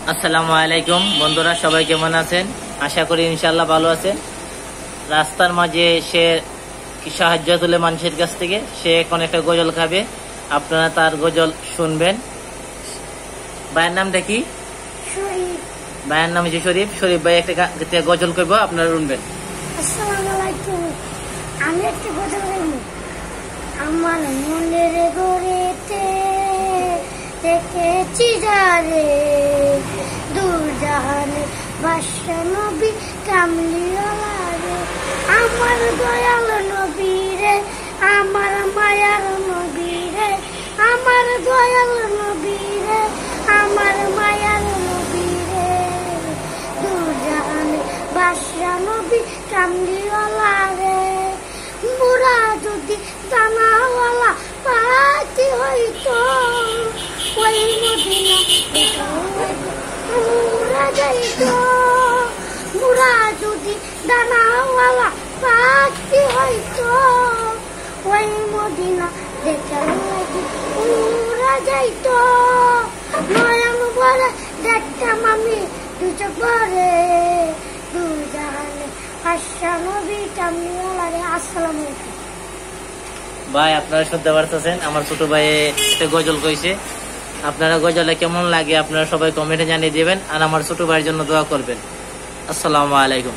আসসালামু আলাইকুম বন্ধুরা, সবাই কেমন আছেন? আশা করি ইনশাআল্লাহ ভালো আছেন। রাস্তার মাঝে সে সাহায্য তুলে মানুষের কাছ থেকে, সে এখন একটা গজল খাবে, আপনারা তার গজল শুনবেন। ভাইয়ের নামটা কি? ভাইয়ের নাম হচ্ছে শরীফ। শরীফ ভাই একটা গজল করবো, আপনারা শুনবেন। আসসালামু আলাইকুম। আমি একটা গজল গাইব। আমার মনের গড়েতে দেখেছি যারে, দূর জাহানে বাদশা নবী কামলিওয়ালা রে। আমার দয়াল নবী রে, আমার মায়ার নবী রে, আমার দয়াল নবী রে, আমার মায়ার নবী রে। দূর জাহানে বাদশা নবী কামলিওয়ালা রে। মোরা যদি জানাওয়ালা পাখি হইতো, ওই মদিনা মোরা যাইত। মোরা যদি জানাওয়ালা পাখি হইতো, ওই মদিনা দেখার লাগি মোরা যাইত। নয়ন ভরে দেখতাম আমি দু চোখ ভরে, দূর জাহানে বাদশা নবী কামলিওয়ালা রে। আসসালামু আলাইকুম। ভাই আপনারা শুনতে পারতেছেন, আমার ছোট ভাই একটা গজল কইছে। আপনারা গজলে কেমন লাগে আপনারা সবাই কমেন্টে জানিয়ে দিবেন, আর আমার ছোট ভাইয়ের জন্য দোয়া করবেন। আসসালামু আলাইকুম।